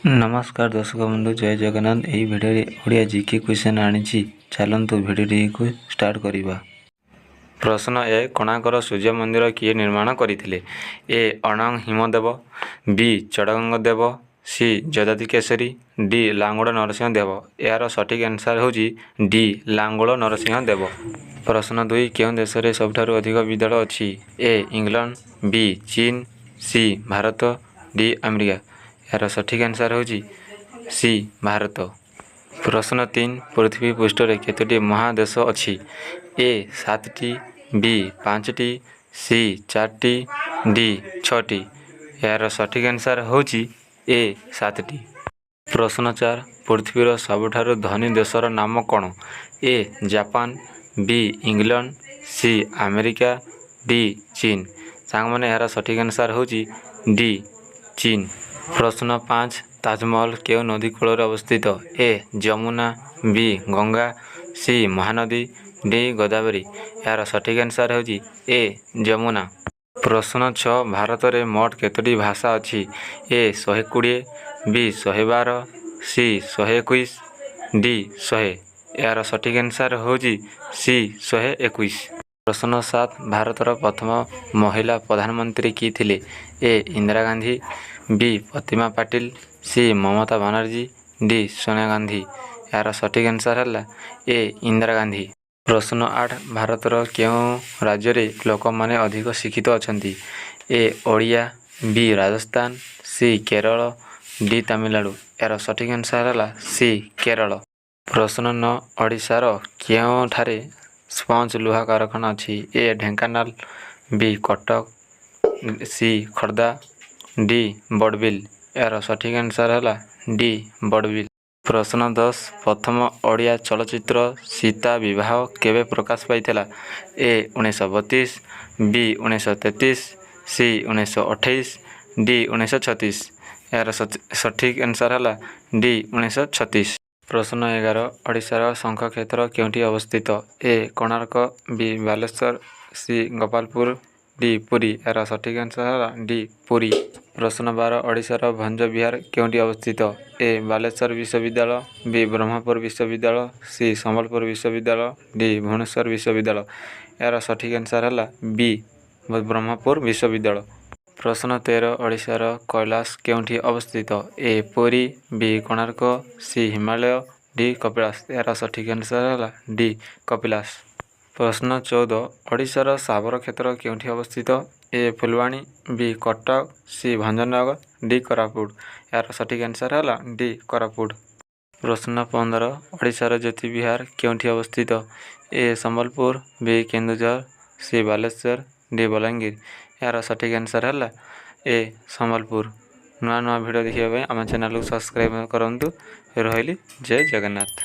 नमस्कार दर्शक बंधु जय जगन्नाथ। यही भिडियो ओडिया जीके क्वेश्चन आनी चलतु भिडियो को स्टार्ट करवा। प्रश्न ए कोणार्कर सूर्य मंदिर किए निर्माण करथिले? ए अनंग हिमदेव, बी चड़गंग देव, सी जजाति केसरी, डी लांगुड़ नरसिंह देव। यार सठिक आंसर होची डी लांगुड़ नरसिंह देव। प्रश्न 2 केउं देश रे सबठारु अधिक विद्यालय अछि? ए इंग्लैंड, बी चीन, सी भारत, डी अमेरिका। यार सठिक आंसर होची सी भारत। प्रश्न 3 पृथ्वी पृष्ठरे केतोटी महादेश अछि? ए 7टी, बी 5टी, सी 4टी, डी 6टी। यार सठिक आंसर होची ए 7टी। प्रश्न 4 पृथ्वीर सबठारु धनी देशर नाम कौन? A Japan, B England, C America, D चीन। सांग माने यार सठिक आंसर होची डी चीन। प्रश्न 5 ताजमहल केउ नदी कूल अवस्थित? ए जमुना, बी गंगा, सी महानदी, डी गोदावरी। यार सठिक आंसर होची ए जमुना। प्रश्न 6 भारत रे मोट केतोटी भाषा अछि? ए 120, बी 112, सी 121, डी 100। यार सठिक आंसर होची सी 121। प्रश्न 7 भारतर प्रथम महिला प्रधानमंत्री की थिले? ए इंदिरा गांधी, बी प्रतिमा पाटिल, सी ममता बनर्जी, डी सोनिया गांधी। यार सठिक आंसर है ए इंदिरा गांधी। प्रश्न 8 भारतर केउं राज्य रे लोक माने अधिक शिक्षित अछंती? ए ओडिया, बी राजस्थान, सी केरल, डी तमिलनाडु। यार सठिक आंसर है सी केरल। प्रश्न 9 ओडिशार केउंठारे स्पंज लुहा कारखाना अछि? ए ढेंकानाल, बी कटक, सी खर्दा, डी बड़बिल। यार सठिक आंसर है डी बड़बिल। प्रश्न 10 प्रथम ओडिया चलचित्र सीता विवाह केबे प्रकाश पाइथिला? ए 1932, बी 1933, सी 1928, डी 1936। यार सठिक आंसर है डी 1936। प्रश्न 11 ओडिशार शंख क्षेत्र केउंठी अवस्थित? ए कोणार्क, बी बालेश्वर, सी गोपालपुर, डी पुरी। यार सठिक आंसर है डी पुरी। प्रश्न 12 ओडिशार भंज विहार केउंठी अवस्थित? ए बालेश्वर विश्वविद्यालय, बी ब्रह्मपुर विश्वविद्यालय, सी संबलपुर विश्वविद्यालय, डी भुवनेश्वर विश्वविद्यालय। यार सठिक आंसर है बी ब्रह्मपुर विश्वविद्यालय। प्रश्न 13 ओडिशार कैलाश केउंठी अवस्थित? ए पुरी, बी कोणार्क, सी हिमालय, डी कपिलास। यार सठिक आंसर है डी कपिलास। प्रश्न 14 ओडिशार साबर क्षेत्र केउंठी अवस्थित? ए फुलवाणी, बी कटक, सी भंजनगर, डी कोरापुट। यार सठिक आंसर है डी कोरापुट। प्रश्न 15 ओडिशार ज्योति विहार केउंठी अवस्थित? ए संबलपुर, बी केन्दुझर, सी बालेश्वर, डी बलांगीर। यार सठिक आंसर है ए संबलपुर। नुआ नुआ वीडियो देखिए आम चैनल को सब्सक्राइब करंतु। रहिली जय जगन्नाथ।